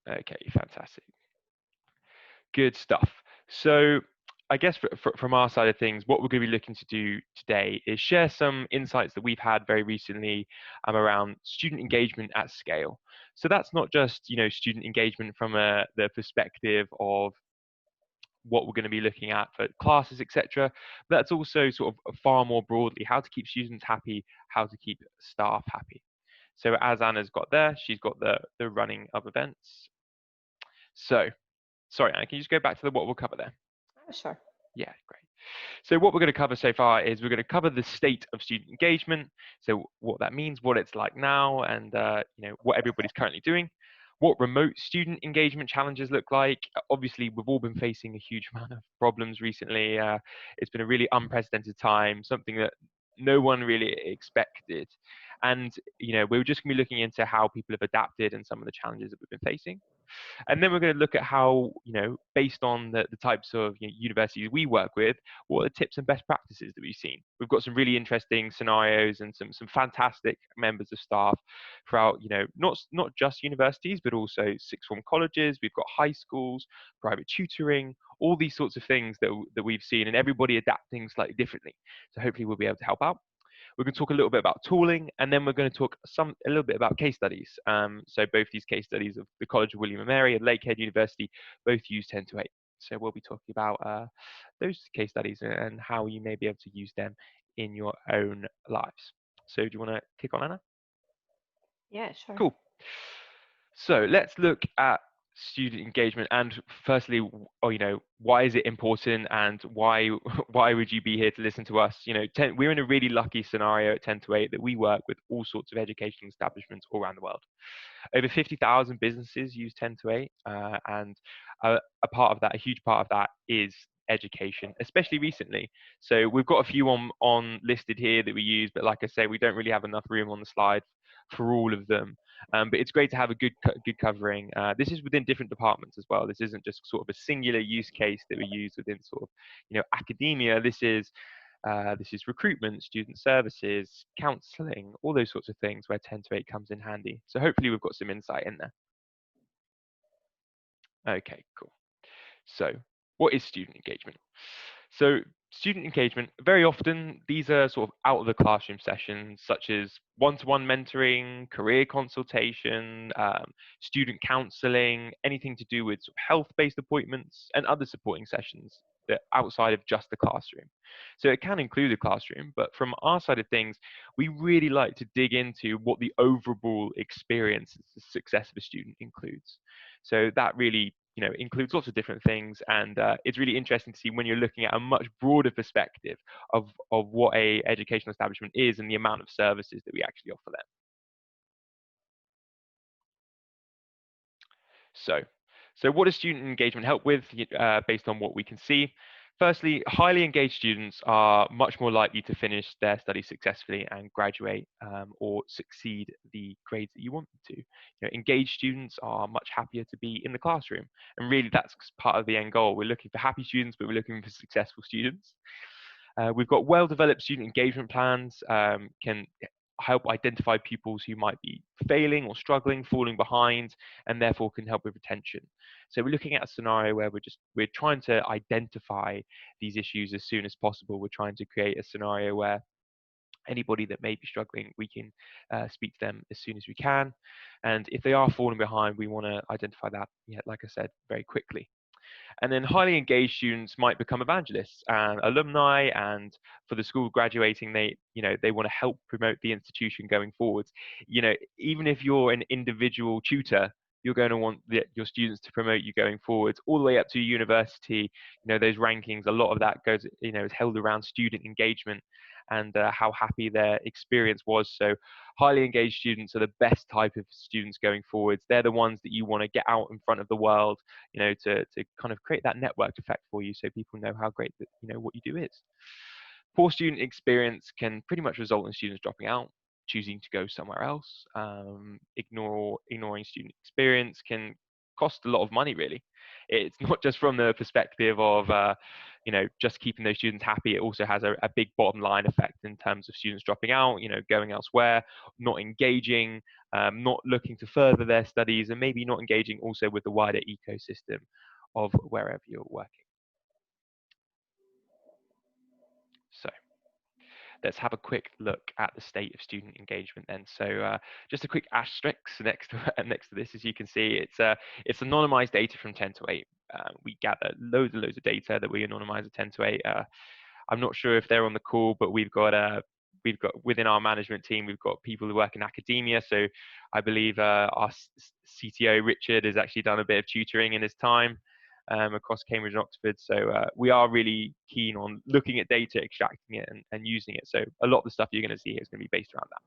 Okay, fantastic. Good stuff. So I guess from our side of things, what we're going to be looking to do today is share some insights that we've had very recently around student engagement at scale. So that's not just, student engagement from the perspective of what we're going to be looking at for classes, etc. But that's also sort of far more broadly how to keep students happy, how to keep staff happy. So as Anna's got there, she's got the running of events. So sorry, Anna, can you just go back to what we'll cover there? Oh, sure. Yeah, great. So what we're going to cover so far is we're going to cover the state of student engagement. So what that means, what it's like now, and what everybody's currently doing. What remote student engagement challenges look like. Obviously, we've all been facing a huge amount of problems recently. It's been a really unprecedented time, something that no one really expected. And we're just going to be looking into how people have adapted and some of the challenges that we've been facing. And then we're going to look at how, based on the types of universities we work with, what are the tips and best practices that we've seen. We've got some really interesting scenarios and some fantastic members of staff throughout, not just universities, but also sixth form colleges. We've got high schools, private tutoring, all these sorts of things that we've seen, and everybody adapting slightly differently. So hopefully we'll be able to help out. We're going to talk a little bit about tooling, and then we're going to talk a little bit about case studies. So both these case studies of the College of William and Mary and Lakehead University both use 10 to 8. So we'll be talking about those case studies and how you may be able to use them in your own lives. So do you want to kick on, Anna? Yeah, sure. Cool. So let's look at student engagement and firstly, why is it important and why why would you be here to listen to us? We're in a really lucky scenario at 10 to 8 that we work with all sorts of educational establishments all around the world. Over 50,000 businesses use 10 to 8, and a part of that, a huge part of that is education, especially recently. So we've got a few on listed here that we use, but like I say, we don't really have enough room on the slide for all of them. But it's great to have a good covering. This is within different departments as well. This isn't just sort of a singular use case that we use within sort of academia. This is recruitment, student services, counselling, all those sorts of things where 10 to 8 comes in handy. So hopefully we've got some insight in there. Okay, cool. So what is student engagement? So student engagement, very often these are sort of out of the classroom sessions such as one-to-one mentoring, career consultation, student counselling, anything to do with sort of health-based appointments and other supporting sessions that outside of just the classroom. So it can include the classroom, but from our side of things, we really like to dig into what the overall experience, the success of a student includes. So that really includes lots of different things, and it's really interesting to see when you're looking at a much broader perspective of what a educational establishment is and the amount of services that we actually offer them. So, so what does student engagement help with based on what we can see? Firstly, highly engaged students are much more likely to finish their studies successfully and graduate or succeed the grades that you want them to. Engaged students are much happier to be in the classroom, and really that's part of the end goal. We're looking for happy students, but we're looking for successful students. We've got well-developed student engagement plans, can help identify pupils who might be failing or struggling, falling behind, and therefore can help with retention. So we're looking at a scenario where we're trying to identify these issues as soon as possible. We're trying to create a scenario where anybody that may be struggling, we can speak to them as soon as we can. And if they are falling behind, we want to identify that, like I said, very quickly. And then highly engaged students might become evangelists and alumni, and for the school graduating, they want to help promote the institution going forwards. Even if you're an individual tutor, you're going to want your students to promote you going forwards all the way up to university. Those rankings, a lot of that goes, is held around student engagement and how happy their experience was. So highly engaged students are the best type of students going forwards. They're the ones that you want to get out in front of the world, to kind of create that network effect for you so people know how great that, what you do is. Poor student experience can pretty much result in students dropping out, choosing to go somewhere else. Ignoring student experience can cost a lot of money, really. It's not just from the perspective of just keeping those students happy. It also has a big bottom line effect in terms of students dropping out, going elsewhere, not engaging, not looking to further their studies, and maybe not engaging also with the wider ecosystem of wherever you're working. So let's have a quick look at the state of student engagement then. So just a quick asterisk next to next to this, as you can see, it's anonymized data from 10 to 8. We gather loads and loads of data that we anonymize at 10 to 8. I'm not sure if they're on the call, but we've got within our management team, we've got people who work in academia. So I believe our CTO Richard has actually done a bit of tutoring in his time across Cambridge and Oxford. So we are really keen on looking at data, extracting it, and using it. So a lot of the stuff you're going to see here is going to be based around that.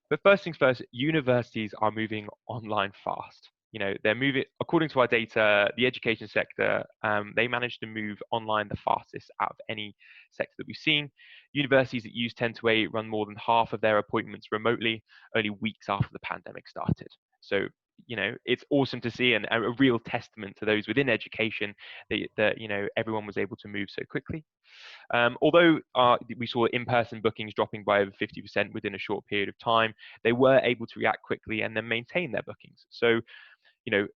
But first things first, universities are moving online fast. They're moving, according to our data, the education sector, they managed to move online the fastest out of any sector that we've seen. Universities that use 10 to 8 run more than half of their appointments remotely only weeks after the pandemic started. So, it's awesome to see, and a real testament to those within education that everyone was able to move so quickly. Although we saw in-person bookings dropping by over 50% within a short period of time, they were able to react quickly and then maintain their bookings. So,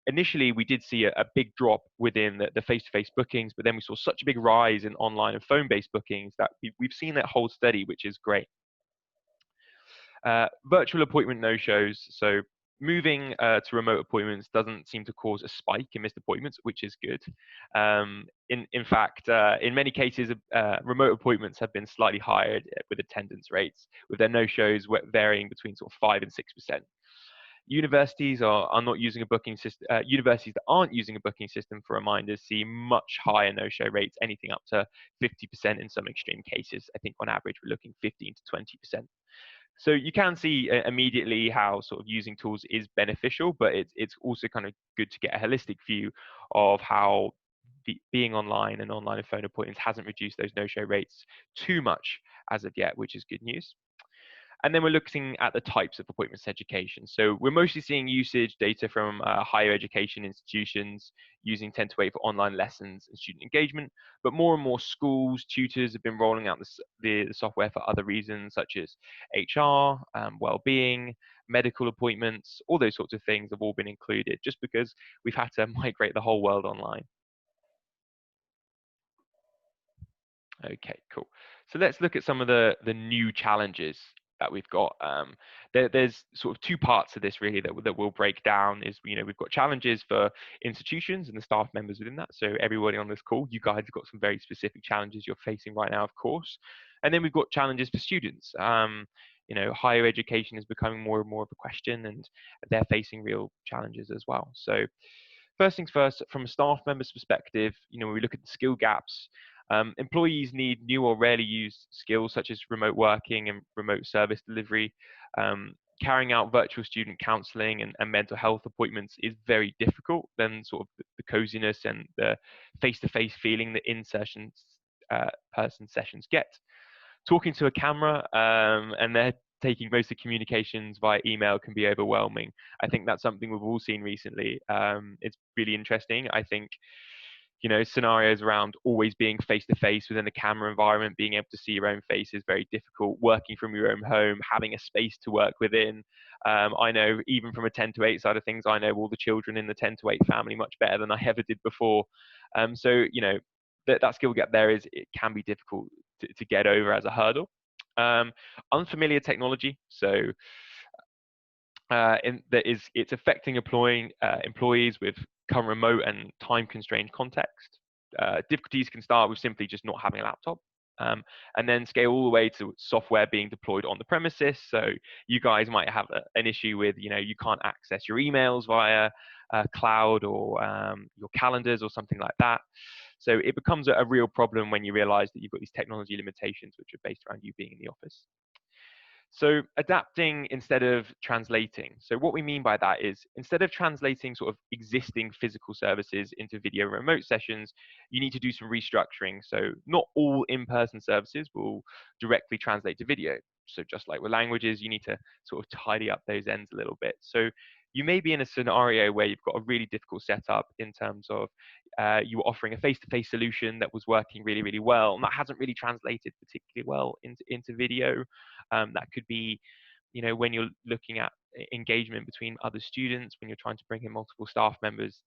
initially we did see a big drop within the face-to-face bookings, but then we saw such a big rise in online and phone-based bookings that we've seen that hold steady, which is great. Virtual appointment no-shows. So moving to remote appointments doesn't seem to cause a spike in missed appointments, which is good. In fact, in many cases, remote appointments have been slightly higher with attendance rates, with their no-shows varying between sort of 5 and 6%. Universities are not using a booking system. Universities that aren't using a booking system for reminders see much higher no-show rates, anything up to 50% in some extreme cases. I think on average we're looking 15 to 20%. So you can see immediately how sort of using tools is beneficial, but it's also kind of good to get a holistic view of how being online and online and phone appointments hasn't reduced those no-show rates too much as of yet, which is good news. And then we're looking at the types of appointments education. So we're mostly seeing usage data from higher education institutions using 10 to 8 for online lessons and student engagement, but more and more schools, tutors have been rolling out the software for other reasons, such as HR, well-being, medical appointments, all those sorts of things have all been included just because we've had to migrate the whole world online. Okay, cool. So let's look at some of the new challenges that we've got. There's sort of two parts to this really that we'll break down. Is we've got challenges for institutions and the staff members within that. So everybody on this call, you guys have got some very specific challenges you're facing right now, of course. And then we've got challenges for students. Higher education is becoming more and more of a question, and they're facing real challenges as well. So first things first, from a staff member's perspective, when we look at the skill gaps, employees need new or rarely used skills such as remote working and remote service delivery. Carrying out virtual student counseling and mental health appointments is very difficult than sort of the coziness and the face-to-face feeling that in-session person sessions get. Talking to a camera and they're taking most of the communications via email can be overwhelming. I think that's something we've all seen recently. It's really interesting. I think scenarios around always being face to face within a camera environment, being able to see your own face is very difficult. Working from your own home, having a space to work within. I know even from a 10 to 8 side of things, I know all the children in the 10 to 8 family much better than I ever did before. So that skill gap there it can be difficult to get over as a hurdle. Unfamiliar technology, so it's affecting employees with current remote and time constrained context. Difficulties can start with simply just not having a laptop. And then scale all the way to software being deployed on the premises. So you guys might have an issue with, you can't access your emails via cloud or your calendars or something like that. So it becomes a real problem when you realize that you've got these technology limitations which are based around you being in the office. So adapting instead of translating. So what we mean by that is instead of translating sort of existing physical services into video remote sessions, you need to do some restructuring. So not all in-person services will directly translate to video. So just like with languages, you need to sort of tidy up those ends a little bit. So you may be in a scenario where you've got a really difficult setup in terms of you were offering a face-to-face solution that was working really, really well, and that hasn't really translated particularly well into video. That could be when you're looking at engagement between other students, when you're trying to bring in multiple staff members,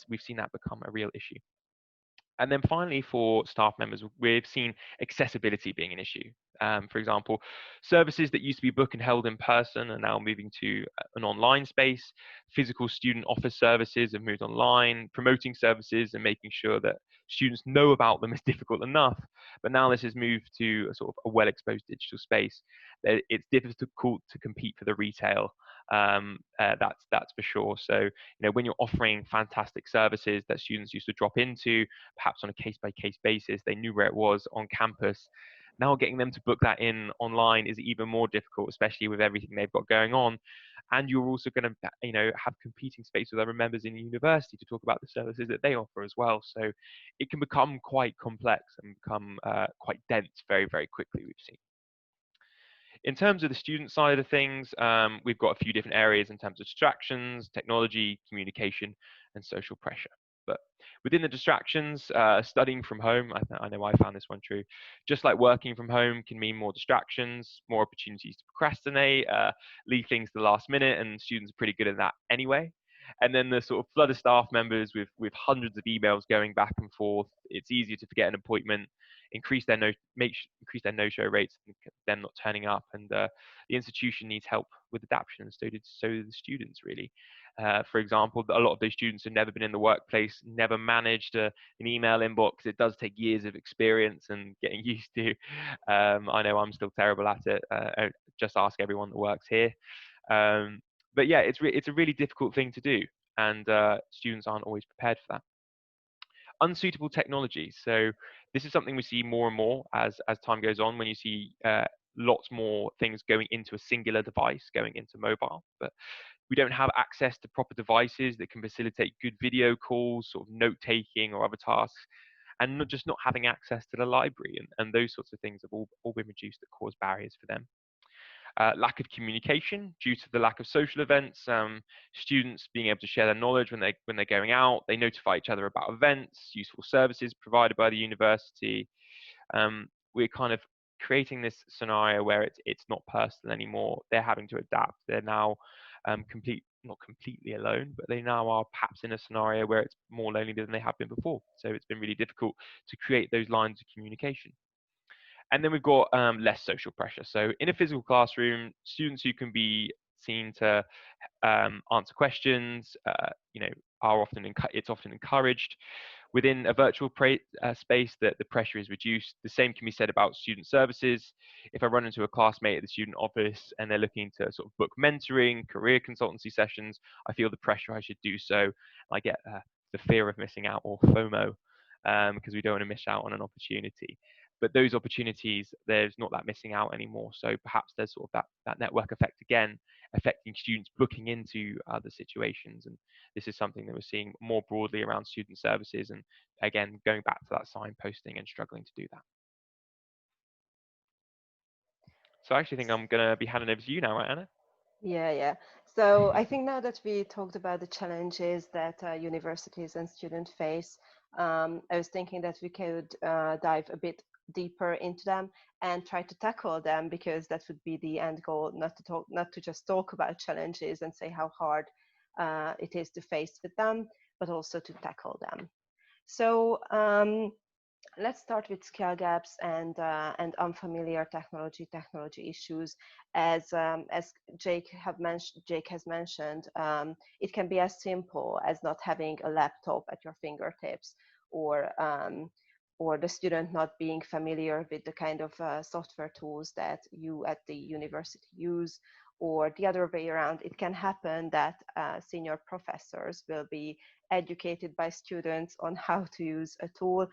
we've seen that become a real issue. And then finally, for staff members, we've seen accessibility being an issue. For example, services that used to be booked and held in person are now moving to an online space. Physical student office services have moved online. Promoting services and making sure that students know about them is difficult enough. But now this has moved to a sort of a well-exposed digital space. It's difficult to compete for the retail. That's for sure. So when you're offering fantastic services that students used to drop into, perhaps on a case-by-case basis, they knew where it was on campus. Now getting them to book that in online is even more difficult, especially with everything they've got going on. And you're also going to, have competing space with other members in the university to talk about the services that they offer as well. So it can become quite complex and become quite dense very, very quickly, we've seen. In terms of the student side of things, we've got a few different areas in terms of distractions, technology, communication, and social pressure. But within the distractions, studying from home, I know I found this one true. Just like working from home can mean more distractions, more opportunities to procrastinate, leave things to the last minute, and students are pretty good at that anyway. And then the sort of flood of staff members with hundreds of emails going back and forth. It's easier to forget an appointment, increase their no-show rates, and them not turning up. And the institution needs help with adaptation, and so do the students really. For example, a lot of those students have never been in the workplace, never managed an email inbox. It does take years of experience and getting used to. I know I'm still terrible at it. Just ask everyone that works here. But yeah, it's a really difficult thing to do, and students aren't always prepared for that. Unsuitable technology. So this is something we see more and more as time goes on, when you see lots more things going into a singular device, going into mobile. But we don't have access to proper devices that can facilitate good video calls, sort of note taking or other tasks, and not having access to the library, and those sorts of things have all been reduced that cause barriers for them. Lack of communication due to the lack of social events. Students being able to share their knowledge when they're going out. They notify each other about events, useful services provided by the university. We're kind of creating this scenario where it's not personal anymore. They're having to adapt. They're now not completely alone, but they now are perhaps in a scenario where it's more lonely than they have been before. So it's been really difficult to create those lines of communication. And then we've got less social pressure. So in a physical classroom, students who can be seen to answer questions, are it's often encouraged. Within a virtual space, the pressure is reduced. The same can be said about student services. If I run into a classmate at the student office and they're looking to sort of book mentoring, career consultancy sessions, I feel the pressure I should do so. I get the fear of missing out, or FOMO, because we don't want to miss out on an opportunity. But those opportunities, there's not that missing out anymore. So perhaps there's sort of that network effect again, affecting students booking into other situations. And this is something that we're seeing more broadly around student services. And again, going back to that signposting and struggling to do that. So I actually think I'm going to be handing over to you now, right, Anna? Yeah. So I think now that we talked about the challenges that universities and students face, I was thinking that we could dive a bit deeper into them and try to tackle them, because that would be the end goal, not to just talk about challenges and say how hard it is to face with them, but also to tackle them. So let's start with skill gaps and unfamiliar technology issues. As Jake has mentioned, it can be as simple as not having a laptop at your fingertips, or the student not being familiar with the kind of software tools that you at the university use, or the other way around. It can happen that senior professors will be educated by students on how to use a tool,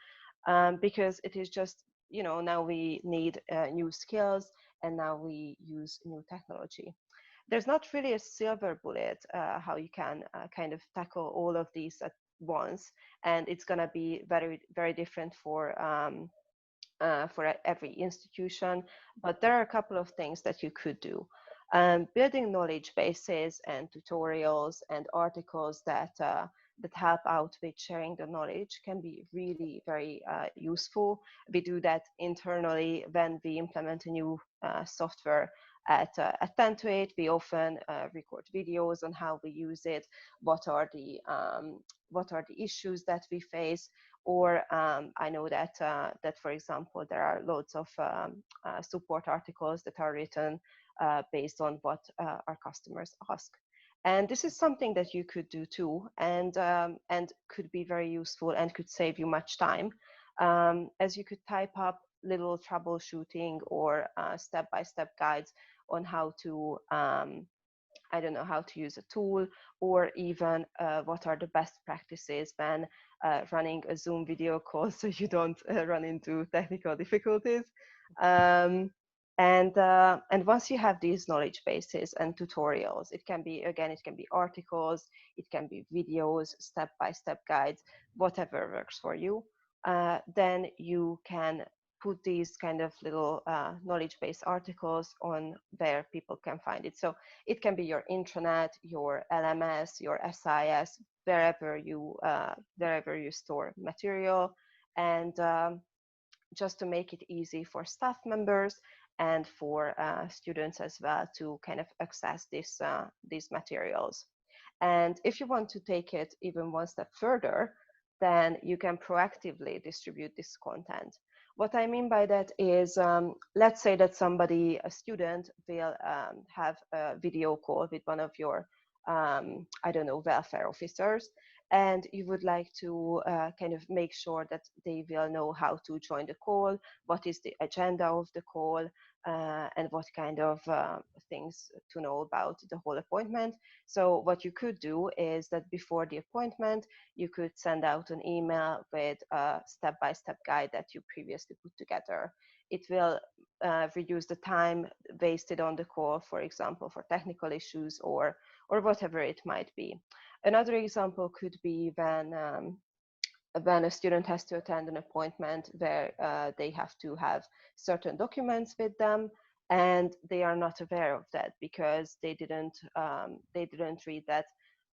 because it is just, now we need new skills, and now we use new technology. There's not really a silver bullet how you can kind of tackle all of these at once, and it's going to be very, very different for every institution. But there are a couple of things that you could do. Building knowledge bases and tutorials and articles that help out with sharing the knowledge can be really very useful. We do that internally when we implement a new software at Tentuate. We often record videos on how we use it, what are the issues that we face, or I know that for example there are loads of support articles that are written based on what our customers ask. And this is something that you could do too, and could be very useful and could save you much time, as you could type up little troubleshooting or step-by-step guides on how to I don't know, how to use a tool, or even what are the best practices when running a Zoom video call so you don't run into technical difficulties. Um, and once you have these knowledge bases and tutorials, it can be, again, it can be articles, it can be videos, step-by-step guides, whatever works for you. Then you can put these kind of little knowledge-based articles on where people can find it. So it can be your intranet, your LMS, your SIS, wherever you store material, and just to make it easy for staff members and for students as well to kind of access these materials. And if you want to take it even one step further, then you can proactively distribute this content. What I mean by that is, let's say that a student, will have a video call with one of your, I don't know, welfare officers, and you would like to kind of make sure that they will know how to join the call, what is the agenda of the call, and what kind of things to know about the whole appointment. So what you could do is that before the appointment, you could send out an email with a step-by-step guide that you previously put together. It will reduce the time wasted on the call, for example, for technical issues or whatever it might be. Another example could be when a student has to attend an appointment where they have to have certain documents with them, and they are not aware of that because they didn't read that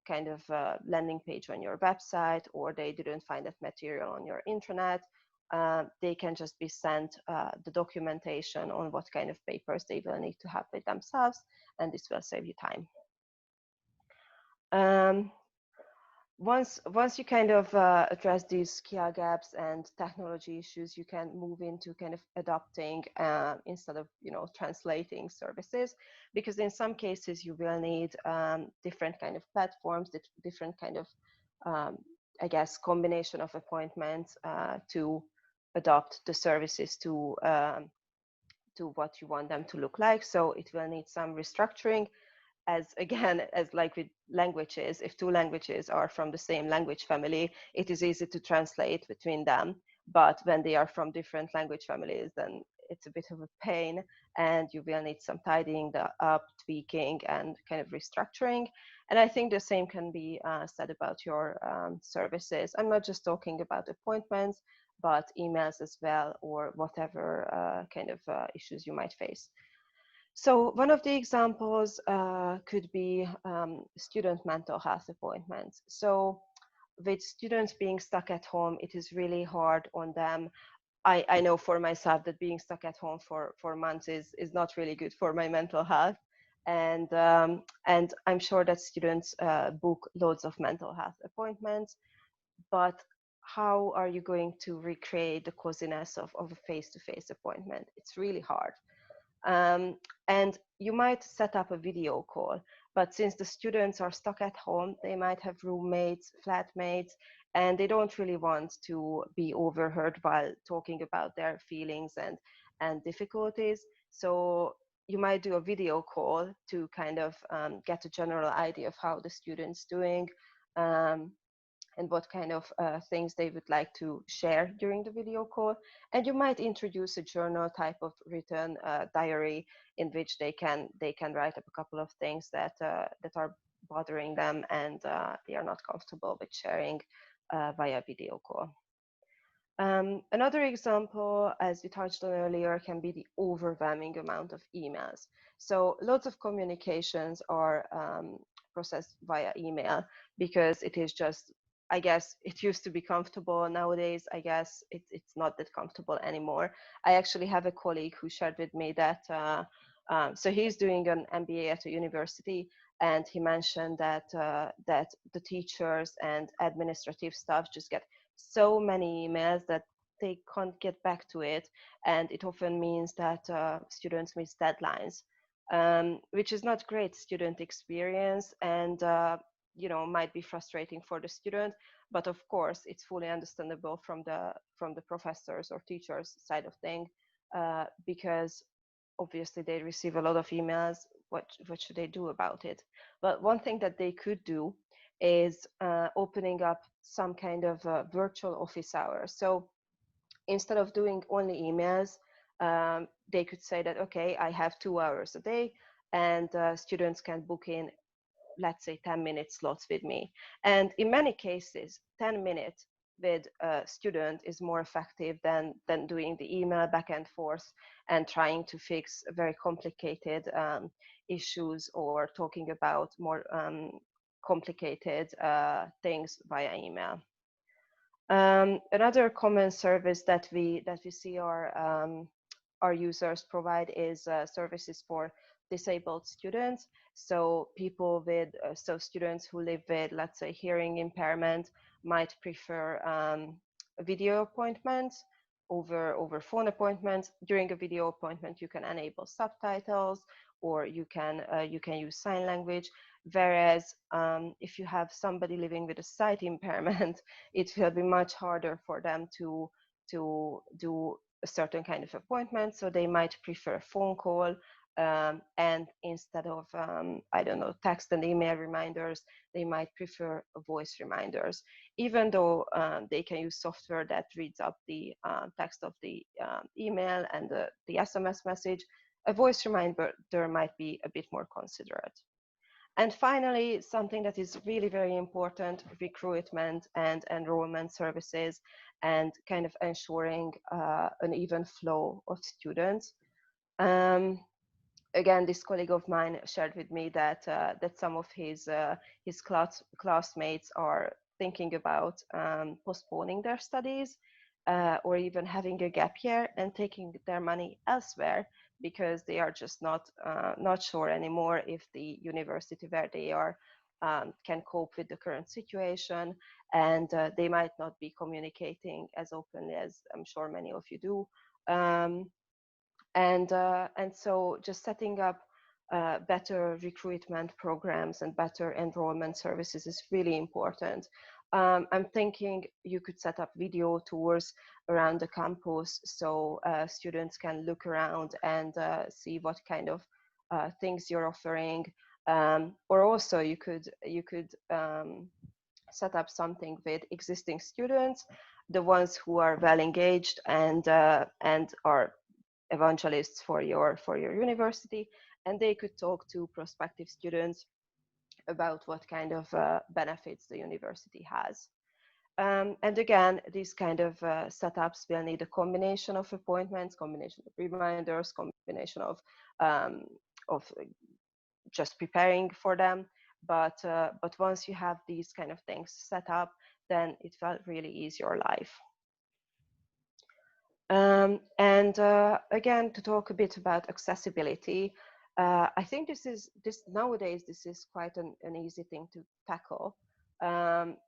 kind of landing page on your website, or they didn't find that material on your intranet. They can just be sent the documentation on what kind of papers they will need to have with themselves, and this will save you time. Um, once you kind of address these skill gaps and technology issues, you can move into kind of adopting instead of translating services, because in some cases you will need different kind of platforms, different kind of um, I guess combination of appointments to adopt the services to what you want them to look like. So it will need some restructuring, as again, as like with languages, if two languages are from the same language family, it is easy to translate between them. But when they are from different language families, then it's a bit of a pain, and you will need some tidying up, tweaking, and kind of restructuring. And I think the same can be said about your services. I'm not just talking about appointments, but emails as well, or whatever kind of issues you might face. So one of the examples could be student mental health appointments. So with students being stuck at home, it is really hard on them. I know for myself that being stuck at home for months is not really good for my mental health. And I'm sure that students book loads of mental health appointments, but how are you going to recreate the coziness of a face-to-face appointment? It's really hard. Um, and you might set up a video call, but since the students are stuck at home, they might have roommates, flatmates, and they don't really want to be overheard while talking about their feelings and difficulties. So you might do a video call to kind of get a general idea of how the student's doing, um, and what kind of things they would like to share during the video call. And you might introduce a journal type of written diary in which they can write up a couple of things that are bothering them, and they are not comfortable with sharing via video call. Another example, as we touched on earlier, can be the overwhelming amount of emails. So lots of communications are processed via email because it is just, I guess, it used to be comfortable. Nowadays, I guess it's not that comfortable anymore. I actually have a colleague who shared with me that, so he's doing an MBA at a university, and he mentioned that that the teachers and administrative staff just get so many emails that they can't get back to it, and it often means that students miss deadlines, which is not great student experience, and might be frustrating for the student. But of course, it's fully understandable from the professors or teachers side of thing, because obviously they receive a lot of emails. What should they do about it? But one thing that they could do is opening up some kind of virtual office hours. So instead of doing only emails, they could say that, okay, I have 2 hours a day, and students can book in, let's say, 10-minute slots with me. And in many cases, 10 minutes with a student is more effective than doing the email back and forth and trying to fix very complicated issues, or talking about more complicated things via email. Another common service that we see our users provide is services for disabled students. So people with so students who live with, let's say, hearing impairment might prefer video appointments over phone appointments. During a video appointment, you can enable subtitles, or you can use sign language. Whereas if you have somebody living with a sight impairment, it will be much harder for them to do a certain kind of appointment. So they might prefer a phone call, and instead of I don't know, text and email reminders, they might prefer voice reminders. Even though they can use software that reads up the text of the email and the SMS message, a voice reminder might be a bit more considerate. And finally, something that is really very important: recruitment and enrollment services, and kind of ensuring an even flow of students. Um, Again, this colleague of mine shared with me that that some of his classmates are thinking about postponing their studies, or even having a gap year and taking their money elsewhere, because they are just not sure anymore if the university where they are can cope with the current situation, and they might not be communicating as openly as I'm sure many of you do. And so just setting up better recruitment programs and better enrollment services is really important. I'm thinking you could set up video tours around the campus, so students can look around and see what kind of things you're offering. Or also you could set up something with existing students, the ones who are well engaged and are evangelists for your university, and they could talk to prospective students about what kind of benefits the university has. And again, these kind of setups will need a combination of appointments, combination of reminders, combination of just preparing for them. But once you have these kind of things set up, then it will really ease your life. And again, to talk a bit about accessibility, I think this nowadays this is quite an easy thing to tackle,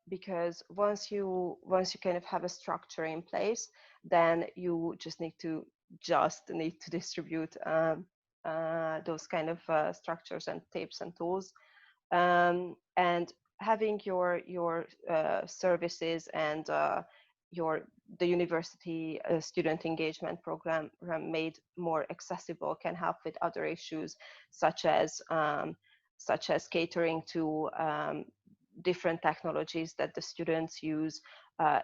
because once you kind of have a structure in place, then you just need to distribute those kind of structures and tips and tools, and having your services and the university student engagement program made more accessible can help with other issues, such as catering to different technologies that the students use.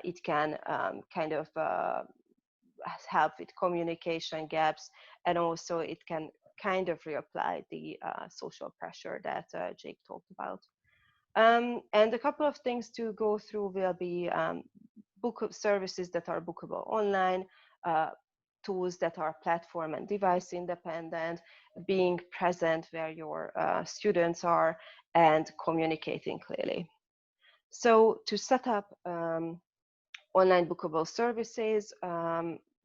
It can kind of help with communication gaps, and also it can kind of reapply the social pressure that Jake talked about. And a couple of things to go through will be services that are bookable online, tools that are platform and device independent, being present where your students are, and communicating clearly. So to set up online bookable services,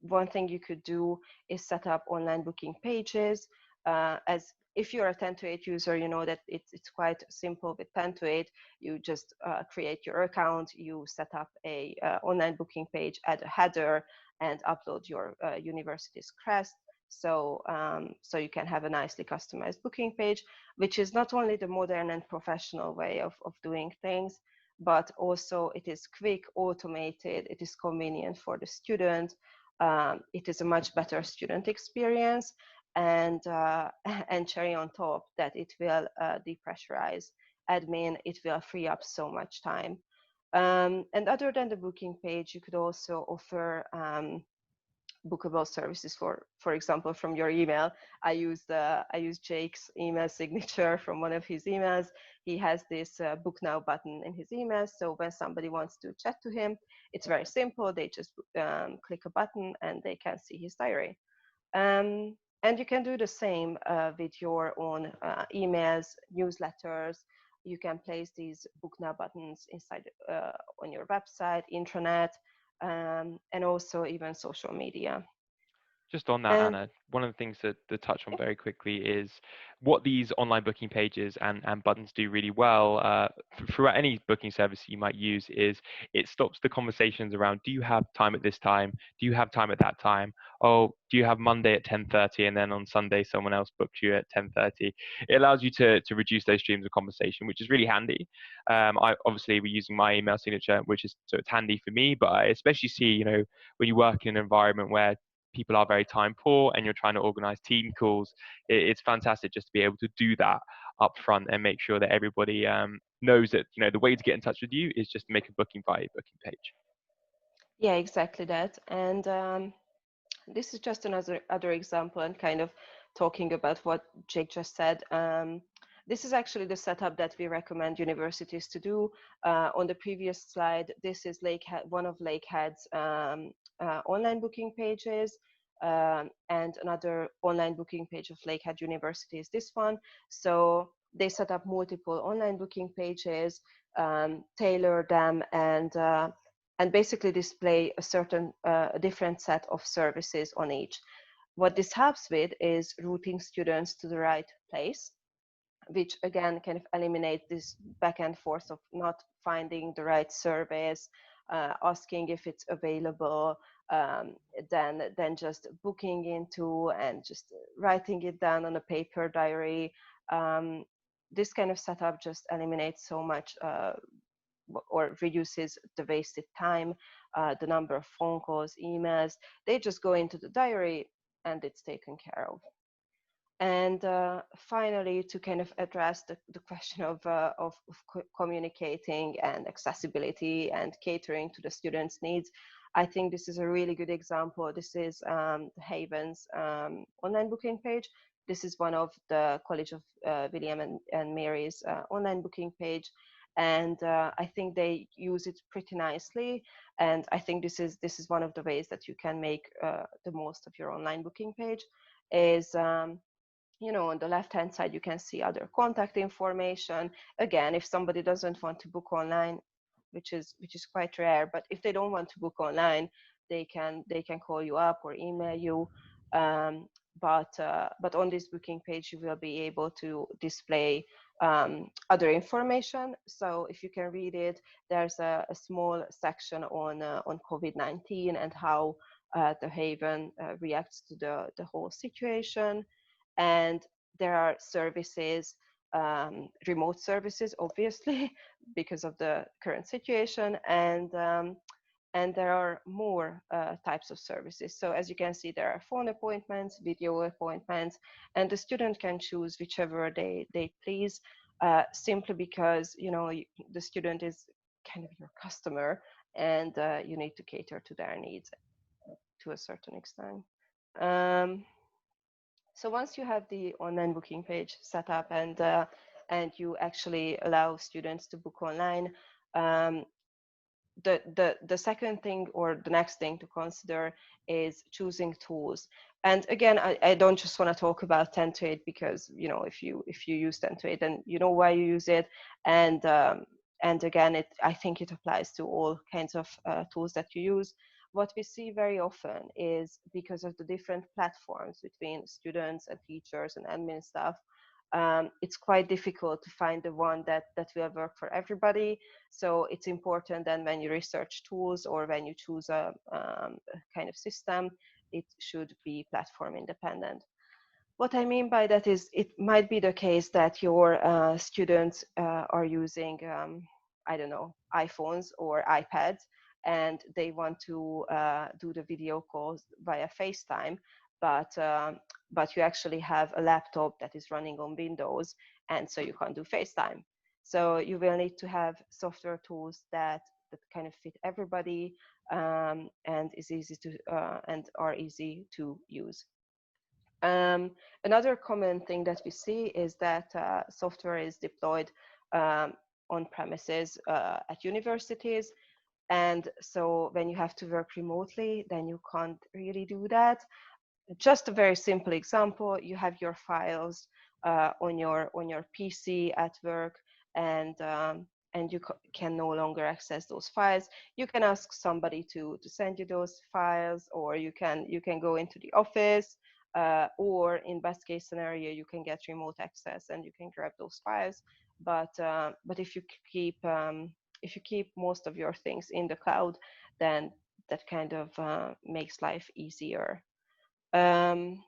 one thing you could do is set up online booking pages. As if you're a 10-to-8 user, you know that it's quite simple with 10-to-8. You just create your account, you set up a online booking page, add a header, and upload your university's crest. So, so you can have a nicely customized booking page, which is not only the modern and professional way of doing things, but also it is quick, automated, it is convenient for the student, it is a much better student experience, and and cherry on top, that it will depressurize admin, it will free up so much time. And other than the booking page, you could also offer bookable services, for example, from your email. I use Jake's email signature from one of his emails. He has this book now button in his email, so when somebody wants to chat to him, it's very simple. They just click a button and they can see his diary. And you can do the same with your own emails, newsletters. You can place these book now buttons inside on your website, intranet, and also even social media. Just on that, And Anna, one of the things to touch on very quickly is what these online booking pages and buttons do really well throughout any booking service you might use is it stops the conversations around, do you have time at this time? Do you have time at that time? Oh, do you have Monday at 10:30 and then on Sunday someone else booked you at 10:30? It allows you to reduce those streams of conversation, which is really handy. I obviously we're using my email signature, which is so it's handy for me, but I especially see, when you work in an environment where people are very time poor and you're trying to organize team calls, it's fantastic just to be able to do that up front and make sure that everybody knows that the way to get in touch with you is just to make a booking via your booking page. yeah, exactly that. And this is just another other example, and kind of talking about what Jake just said. This is actually the setup that we recommend universities to do. On the previous slide, this is one of Lakehead's online booking pages, and another online booking page of Lakehead University is this one. So they set up multiple online booking pages, tailor them, and basically display a different set of services on each. What this helps with is routing students to the right place, which again kind of eliminates this back and forth of not finding the right service, asking if it's available, then just booking into and just writing it down on a paper diary. This kind of setup just eliminates so much or reduces the wasted time, the number of phone calls, emails. They just go into the diary and it's taken care of. And finally, to kind of address the question of communicating and accessibility and catering to the students' needs, I think this is a really good example. This is Haven's online booking page. This is one of the College of William and Mary's online booking page. And I think they use it pretty nicely. And I think this is one of the ways that you can make the most of your online booking page is on the left hand side you can see other contact information. Again, if somebody doesn't want to book online, which is quite rare, but if they don't want to book online, they can call you up or email you. But on this booking page you will be able to display other information. So if you can read it, there's a small section on COVID-19 and how the Haven reacts to the whole situation. And there are services, remote services, obviously, because of the current situation, and there are more types of services. So as you can see, there are phone appointments, video appointments, and the student can choose whichever they please, simply because the student is kind of your customer, and you need to cater to their needs to a certain extent. So once you have the online booking page set up and you actually allow students to book online, the second thing or the next thing to consider is choosing tools. And again, I don't just want to talk about 10 to 8 because, you know, if you use 10 to 8, then you know why you use it. And again, I think it applies to all kinds of tools that you use. What we see very often is, because of the different platforms between students and teachers and admin staff, it's quite difficult to find the one that will work for everybody. So it's important then, when you research tools or when you choose a kind of system, it should be platform independent. What I mean by that is, it might be the case that your students are using, I don't know, iPhones or iPads, and they want to do the video calls via FaceTime, but but you actually have a laptop that is running on Windows, and so you can't do FaceTime. So you will need to have software tools that kind of fit everybody, and is easy to and are easy to use. Um, Another common thing that we see is that software is deployed um, on premises at universities. And so when you have to work remotely, then you can't really do that. Just a very simple example: you have your files on your PC at work, and you can no longer access those files. You can ask somebody to send you those files, or you can go into the office, or in best case scenario, you can get remote access and you can grab those files. But if you keep most of your things in the cloud, then that kind of makes life easier. um,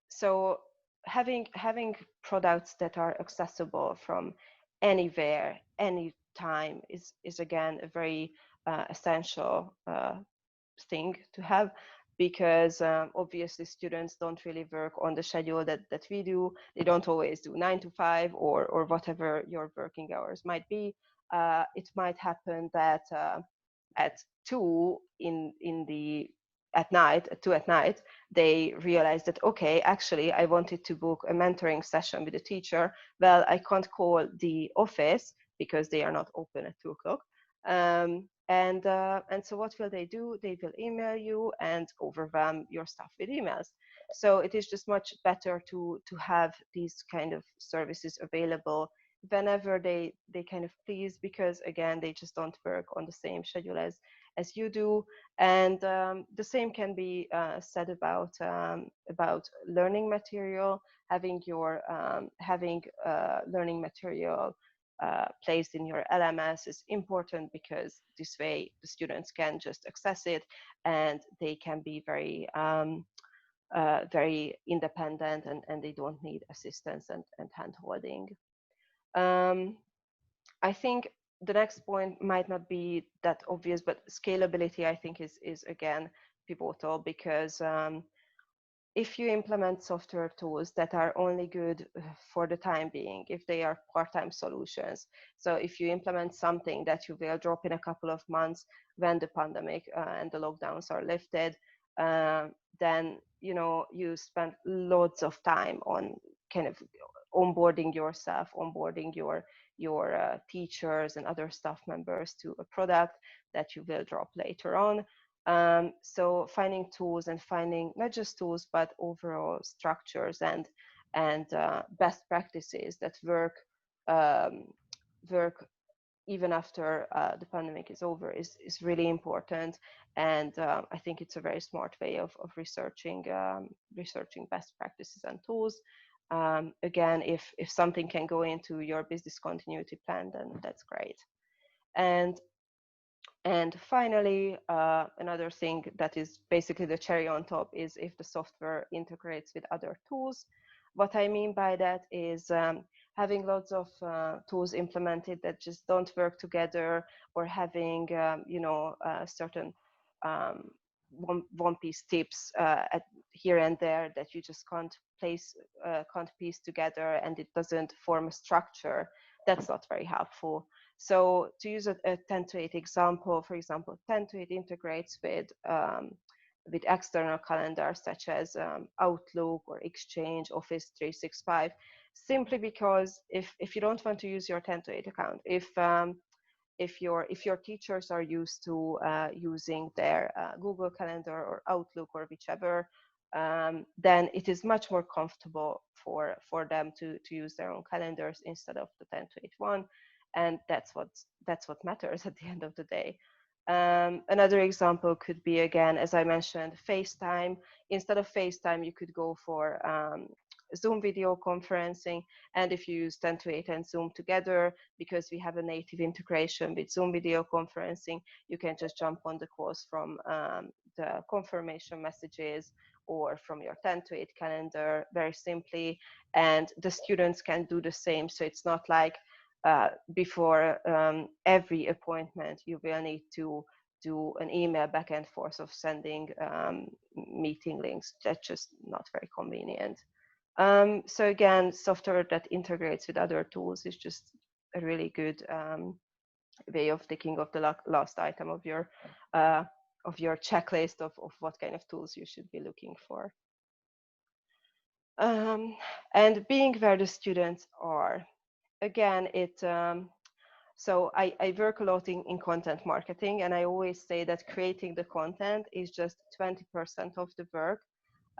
so having products that are accessible from anywhere, anytime, is again a very essential thing to have, because obviously students don't really work on the schedule that we do. They don't always do 9 to 5, or whatever your working hours might be. It might happen that at 2 in the at night at 2 at night, they realize that, okay, actually I wanted to book a mentoring session with a teacher. Well, I can't call the office because they are not open at 2 o'clock. And so what will they do? They will email you and overwhelm your staff with emails. So it is just much better to have these kind of services available whenever they kind of please, because again, they just don't work on the same schedule as you do. And the same can be said about learning material. Having learning material placed in your LMS is important, because this way the students can just access it, and they can be very independent, and they don't need assistance and hand holding. Um, I think the next point might not be that obvious, but scalability, I think, is again pivotal, because if you implement software tools that are only good for the time being, if they are part-time solutions, so if you implement something that you will drop in a couple of months when the pandemic and the lockdowns are lifted, uh, then you spend loads of time on kind of onboarding yourself, onboarding your teachers and other staff members to a product that you will drop later on. So finding tools, and finding not just tools but overall structures and best practices that um, work even after the pandemic is over is really important. And I think it's a very smart way of researching best practices and tools. Again, if something can go into your business continuity plan, then that's great. And and finally, another thing that is basically the cherry on top is if the software integrates with other tools. What I mean by that is having lots of tools implemented that just don't work together, or having certain um, one piece tips here and there that you just can't piece together, and it doesn't form a structure. That's not very helpful. So to use a 10 to 8 example, for example, 10 to 8 integrates with external calendars such as Outlook or Exchange, Office 365, simply because if you don't want to use your 10 to 8 account, if your teachers are used to using their Google Calendar or Outlook or whichever, then it is much more comfortable for them to use their own calendars instead of the 10 to 8 one, and that's what matters at the end of the day. Another example could be, again, as I mentioned, FaceTime. Instead of FaceTime, you could go for Zoom video conferencing. And if you use 10 to 8 and Zoom together, because we have a native integration with Zoom video conferencing, you can just jump on the calls from the confirmation messages or from your 10 to 8 calendar very simply. And the students can do the same. So it's not like before every appointment, you will need to do an email back and forth of sending meeting links. That's just not very convenient. So again, software that integrates with other tools is just a really good way of ticking off the last item of your checklist of what kind of tools you should be looking for. And being where the students are. Again, so I work a lot in content marketing, and I always say that creating the content is just 20% of the work,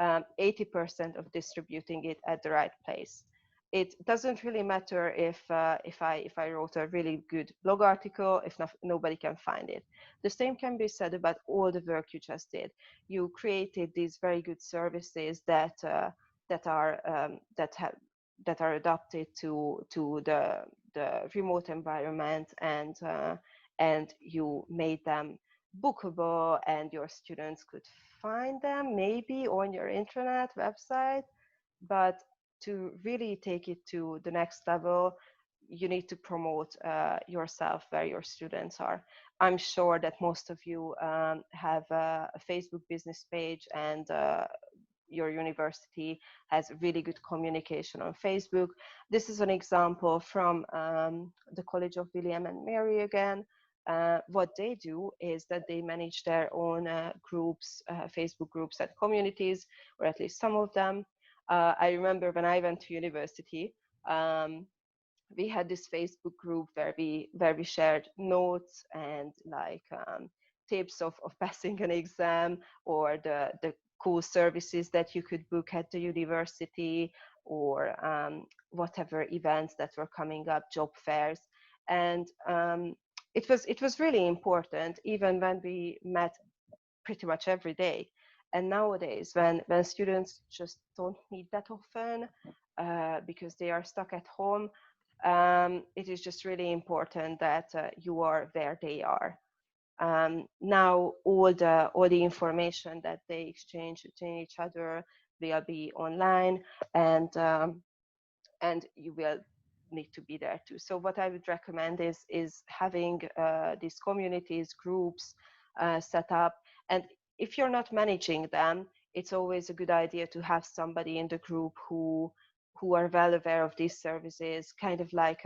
80% of distributing it at the right place. It doesn't really matter if I wrote a really good blog article if nobody can find it. The same can be said about all the work you just did. You created these very good services that are adapted to the remote environment, and you made them bookable, and your students could find them maybe on your intranet website. But to really take it to the next level, you need to promote yourself where your students are. I'm sure that most of you have a Facebook business page, and your university has really good communication on Facebook. This is an example from the College of William and Mary again. What they do is that they manage their own groups, Facebook groups and communities, or at least some of them. I remember when I went to university, we had this Facebook group where we shared notes and like tips of passing an exam, or the cool services that you could book at the university, or whatever events that were coming up, job fairs. And it was really important, even when we met pretty much every day. And nowadays, when students just don't meet that often because they are stuck at home, it is just really important that you are where they are. Now all the information that they exchange between each other will be online, and you will need to be there too. So what I would recommend is having these communities, groups set up. And if you're not managing them, it's always a good idea to have somebody in the group who are well aware of these services, kind of like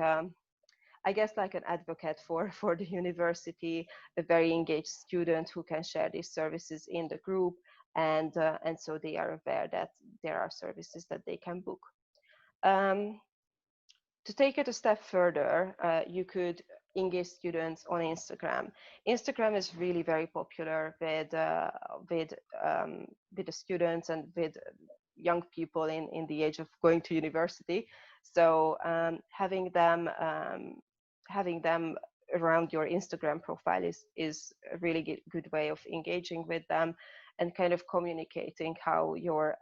I guess like an advocate for the university, a very engaged student who can share these services in the group, and so they are aware that there are services that they can book. To take it a step further, you could engage students on Instagram. Instagram is really very popular with the students and with young people in the age of going to university. So having them around your Instagram profile is a really good way of engaging with them and kind of communicating how your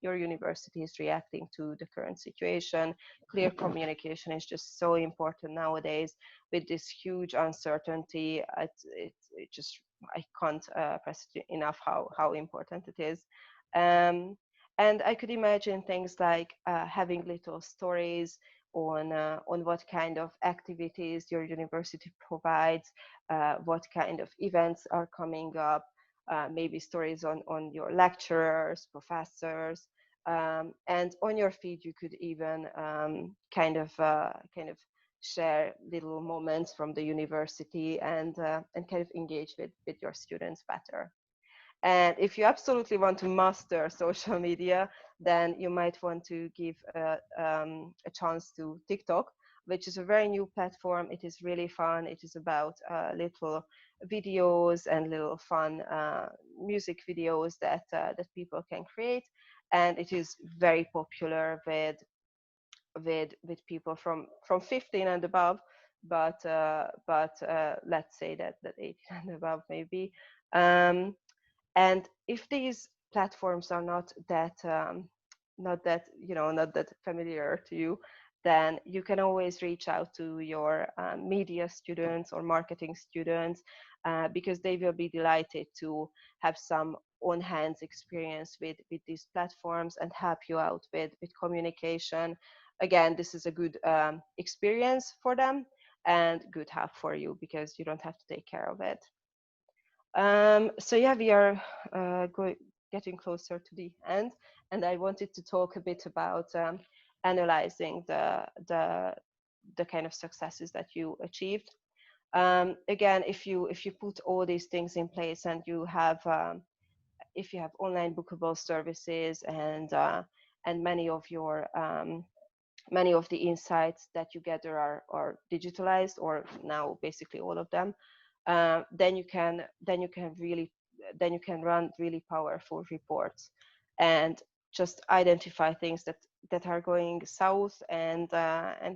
university is reacting to the current situation. Clear communication is just so important nowadays with this huge uncertainty. It just, I can't press it enough how important it is. And I could imagine things like having little stories on what kind of activities your university provides, what kind of events are coming up, maybe stories on your lecturers, professors, and on your feed you could even kind of share little moments from the university and kind of engage with your students better. And if you absolutely want to master social media, then you might want to give a chance to TikTok. which is a very new platform. It is really fun. It is about little videos and little fun music videos that people can create, and it is very popular with people from 15 and above, but let's say that 18 and above maybe. Um, and if these platforms are not that familiar to you, then you can always reach out to your media students or marketing students, because they will be delighted to have some on-hands experience with these platforms and help you out with communication. Again, this is a good experience for them and good help for you because you don't have to take care of it. So yeah, we are getting closer to the end, and I wanted to talk a bit about analyzing the kind of successes that you achieved. Again, if you put all these things in place and you have if you have online bookable services and many of the insights that you gather are digitalized, or now basically all of them, then you can run really powerful reports and just identify things that are going south and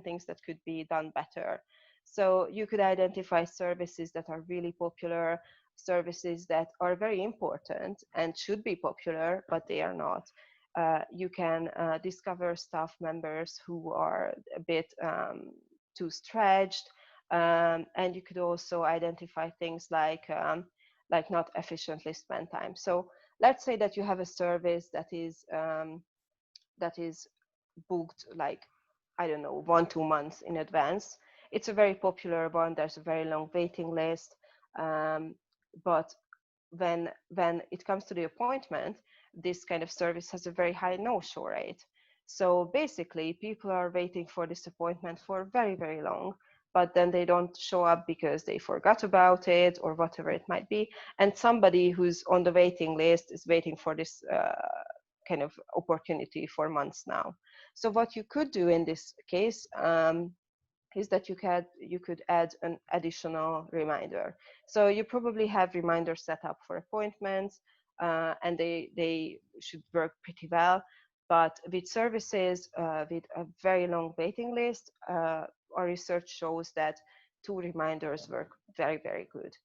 things that could be done better. So you could identify services that are really popular, services that are very important and should be popular, but they are not. You can discover staff members who are a bit too stretched, and you could also identify things like not efficiently spent time. So let's say that you have a service that is booked like, I don't know, 1-2 months in advance. It's a very popular one. There's a very long waiting list, but when it comes to the appointment, this kind of service has a very high no-show rate. So basically, people are waiting for this appointment for very, very long, but then they don't show up because they forgot about it or whatever it might be. And somebody who's on the waiting list is waiting for this kind of opportunity for months now. So what you could do in this case is that you could add an additional reminder. So you probably have reminders set up for appointments, and they should work pretty well. But with services with a very long waiting list, our research shows that 2 reminders work very, very good.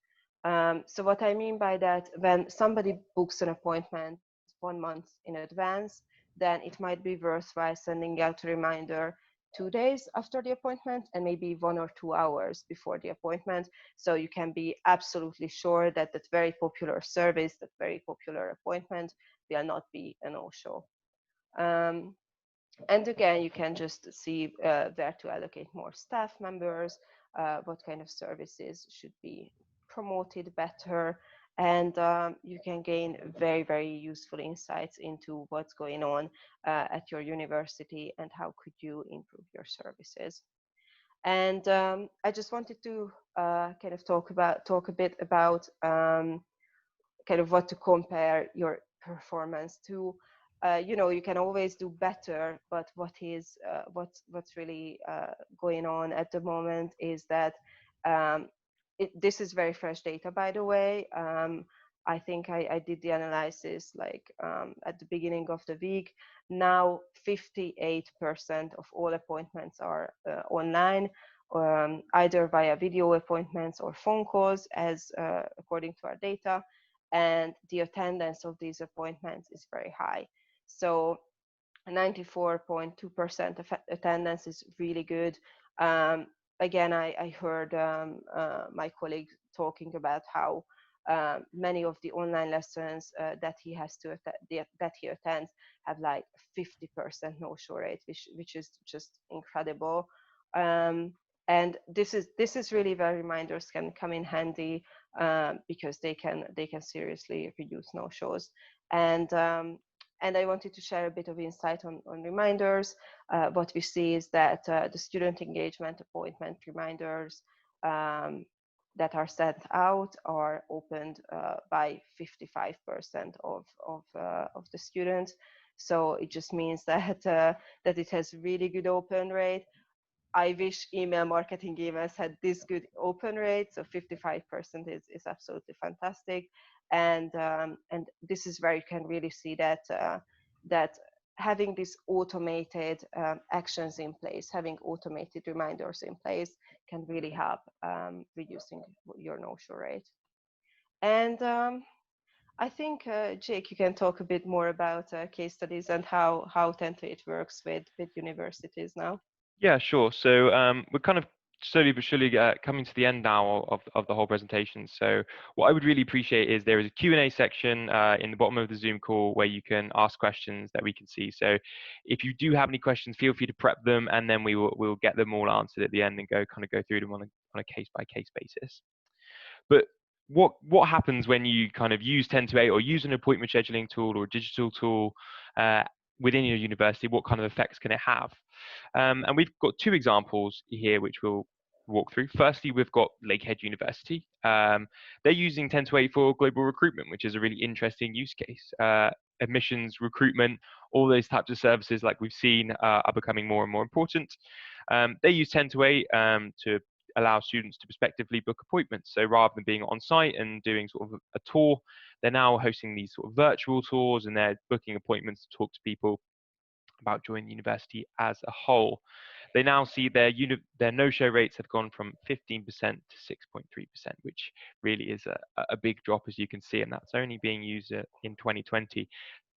So what I mean by that, when somebody books an appointment 1 month in advance, then it might be worthwhile sending out a reminder 2 days after the appointment and maybe 1 or 2 hours before the appointment. So you can be absolutely sure that that very popular service, that very popular appointment will not be a no-show. Um, and again, you can just see where to allocate more staff members, what kind of services should be promoted better, and you can gain very, very useful insights into what's going on at your university and how could you improve your services. And I just wanted to kind of talk a bit about kind of what to compare your performance to. You can always do better, but what's really going on at the moment is that um, this is very fresh data, by the way. I think I did the analysis like at the beginning of the week. Now 58% of all appointments are online, either via video appointments or phone calls, as according to our data, and the attendance of these appointments is very high. So 94.2% of attendance is really good. Again, I heard my colleague talking about how many of the online lessons that he has to that he attends have like 50% no-show rate, which is just incredible. And this is really where reminders can come in handy, because they can seriously reduce no-shows. And I wanted to share a bit of insight on reminders. What we see is that the student engagement appointment reminders that are sent out are opened by 55% of the students. So it just means that that it has really good open rate. I wish email marketing emails had this good open rate. So 55% is absolutely fantastic. And this is where you can really see that that having these automated actions in place, having automated reminders in place can really help reducing your no-show rate. And I think, Jake, you can talk a bit more about case studies and how 10 to 8 works with universities now. Yeah, sure. So we're kind of slowly but surely coming to the end now of the whole presentation. So what I would really appreciate is there is a Q&A section in the bottom of the Zoom call where you can ask questions that we can see. So if you do have any questions, feel free to prep them, and then we'll get them all answered at the end and go through them on a case by case basis. But what happens when you kind of use 10 to 8 or use an appointment scheduling tool or a digital tool within your university? What kind of effects can it have? And we've got two examples here which we'll walk through. Firstly, we've got Lakehead University. They're using 10 to 8 for global recruitment, which is a really interesting use case. Admissions, recruitment, all those types of services, like we've seen, are becoming more and more important. They use 10 to 8 to allow students to prospectively book appointments. So rather than being on site and doing sort of a tour, they're now hosting these sort of virtual tours, and they're booking appointments to talk to people about joining the university as a whole. They now see their no-show rates have gone from 15% to 6.3%, which really is a big drop, as you can see, and that's only being used in 2020.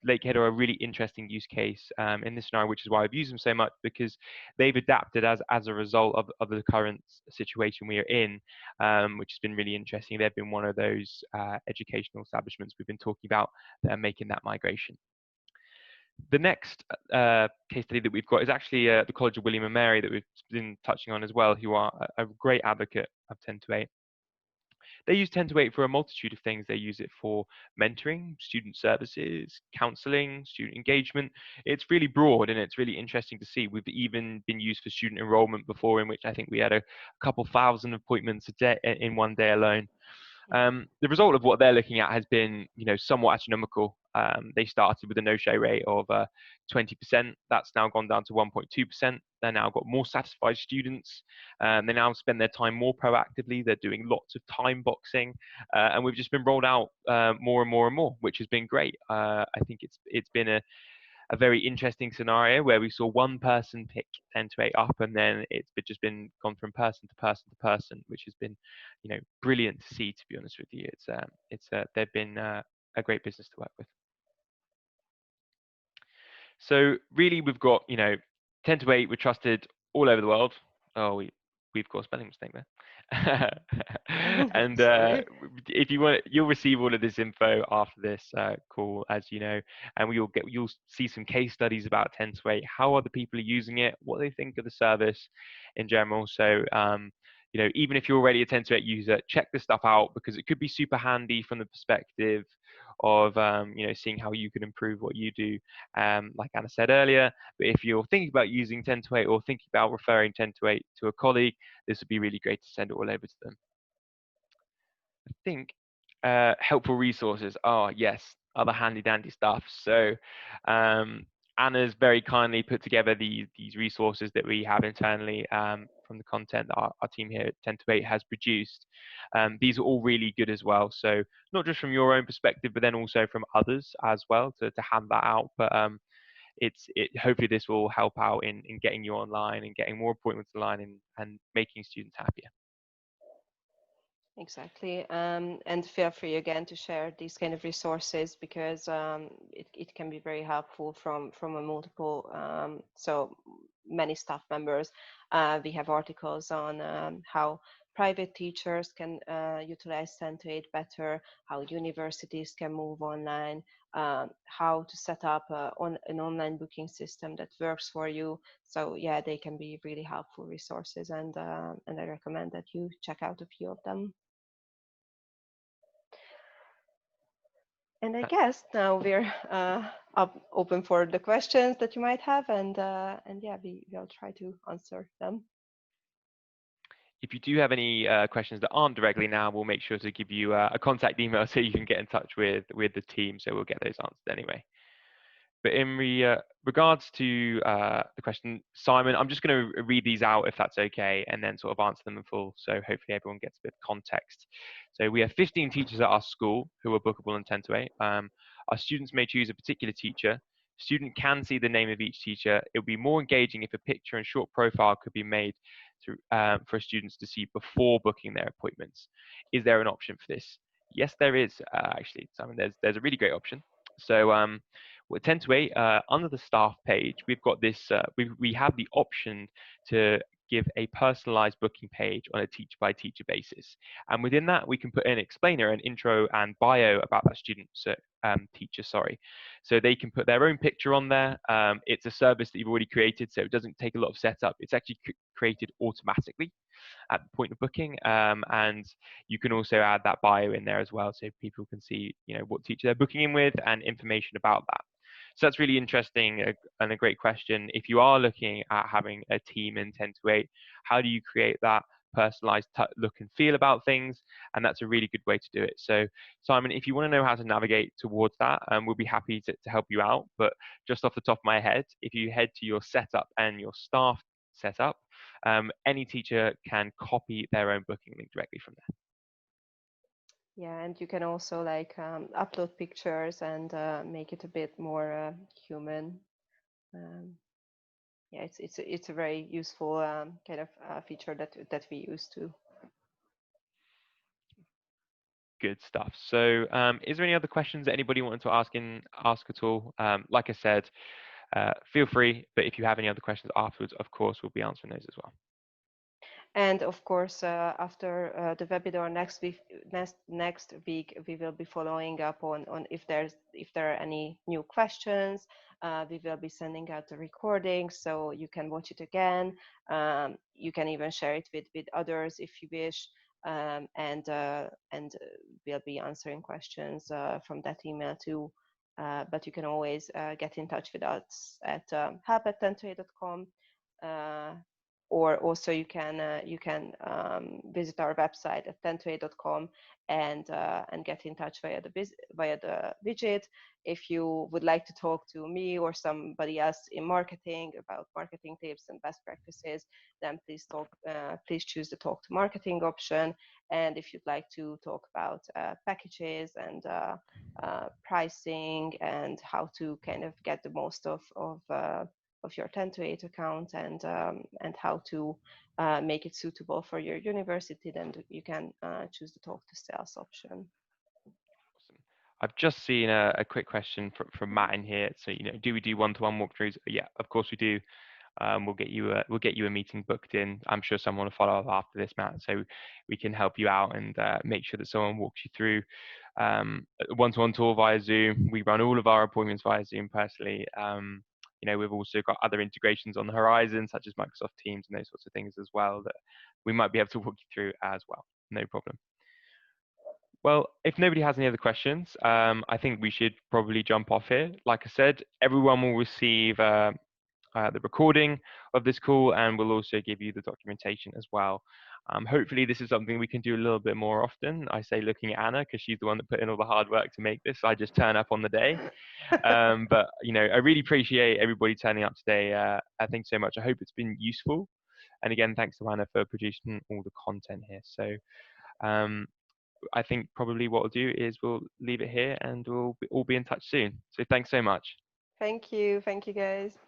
Lakehead are a really interesting use case in this scenario, which is why I've used them so much, because they've adapted as a result of the current situation we are in, which has been really interesting. They've been one of those educational establishments we've been talking about that are making that migration. The next case study that we've got is actually the College of William and Mary that we've been touching on as well, who are a great advocate of 10 to 8. They use 10 to 8 for a multitude of things. They use it for mentoring, student services, counseling, student engagement. It's really broad, and it's really interesting to see. We've even been used for student enrollment before, in which I think we had a couple thousand appointments a day in one day alone. The result of what they're looking at has been, somewhat astronomical. They started with a no-show rate of 20%. That's now gone down to 1.2%. They've now got more satisfied students. They now spend their time more proactively. They're doing lots of time boxing, and we've just been rolled out more and more and more, which has been great. I think it's been a very interesting scenario where we saw one person pick 10 to 8 up, and then it's just been gone from person to person to person, which has been, brilliant to see. To be honest with you, they've been a great business to work with. So really, we've got 10 to 8. We're trusted all over the world. Oh, we've got a spelling mistake there. And if you want, you'll receive all of this info after this call, as you know, and you'll see some case studies about 10 to 8, how other people are using it, what they think of the service in general. So even if you're already a 10 to 8 user, check this stuff out, because it could be super handy from the perspective of seeing how you can improve what you do, like Anna said earlier. But if you're thinking about using 10 to 8 or thinking about referring 10 to 8 to a colleague, this would be really great to send it all over to them. I think helpful resources. Oh yes, other handy dandy stuff. So Anna's very kindly put together these resources that we have internally from the content that our team here at 10 to 8 has produced. These are all really good as well. So not just from your own perspective, but then also from others as well, to hand that out. But hopefully this will help out in getting you online and getting more appointments online and making students happier. Exactly. And feel free again to share these kind of resources, because it can be very helpful from a multiple, so many staff members. We have articles on how private teachers can utilize 10 to 8 better, how universities can move online, how to set up an online booking system that works for you. So yeah, they can be really helpful resources, and I recommend that you check out a few of them. And I guess now we're open for the questions that you might have, and yeah, we'll try to answer them. If you do have any questions that aren't directly now, we'll make sure to give you a contact email so you can get in touch with the team. So we'll get those answered anyway. But in regards to the question, Simon, I'm just going to read these out if that's okay, and then sort of answer them in full. So hopefully everyone gets a bit of context. So we have 15 teachers at our school who are bookable in 10 to 8. Our students may choose a particular teacher. Student can see the name of each teacher. It would be more engaging if a picture and short profile could be made for students to see before booking their appointments. Is there an option for this? Yes, there is actually, Simon. There's a really great option. So with 10 to 8, under the staff page, we've got this, we have the option to give a personalized booking page on a teacher by teacher basis. And within that, we can put an explainer, an intro and bio about that student, so, teacher, sorry. So they can put their own picture on there. It's a service that you've already created, so it doesn't take a lot of setup. It's actually created automatically at the point of booking, and you can also add that bio in there as well, so people can see, what teacher they're booking in with and information about that. So that's really interesting and a great question. If you are looking at having a team in 10 to 8, how do you create that personalized look and feel about things? And that's a really good way to do it. So Simon, if you want to know how to navigate towards that, we'll be happy to help you out. But just off the top of my head, if you head to your setup and your staff setup, any teacher can copy their own booking link directly from there. Yeah, and you can also like upload pictures and make it a bit more human. Um, yeah, it's a very useful kind of feature that we use too. Good stuff. So, is there any other questions that anybody wanted to ask at all? Like I said, feel free. But if you have any other questions afterwards, of course, we'll be answering those as well. And of course, after the webinar next week, we will be following up on if there are any new questions. We will be sending out the recording, so you can watch it again. You can even share it with others if you wish, and we'll be answering questions from that email too. But you can always get in touch with us at help@10to8.com. Or also you can visit our website at 10to8.com and get in touch via the widget. If you would like to talk to me or somebody else in marketing about marketing tips and best practices, then please choose the talk to marketing option. And if you'd like to talk about packages and pricing and how to kind of get the most of your 10 to 8 account and how to make it suitable for your university, then you can choose the talk to sales option. Awesome. I've just seen a quick question from Matt in here. So, do we do one-to-one walkthroughs? Yeah, of course we do. We'll get you a meeting booked in. I'm sure someone will follow up after this, Matt, so we can help you out and make sure that someone walks you through a one-to-one tour via Zoom. We run all of our appointments via Zoom personally. We've also got other integrations on the horizon, such as Microsoft Teams and those sorts of things as well, that we might be able to walk you through as well. No problem. Well, if nobody has any other questions, I think we should probably jump off here. Like I said, everyone will receive the recording of this call, and we'll also give you the documentation as well. Hopefully this is something we can do a little bit more often. I say looking at Anna because she's the one that put in all the hard work to make this. I just turn up on the day. But I really appreciate everybody turning up today. Thanks so much. I hope it's been useful. And again, thanks to Anna for producing all the content here. So I think probably what we'll do is we'll leave it here and we'll all be in touch soon. So thanks so much. Thank you guys.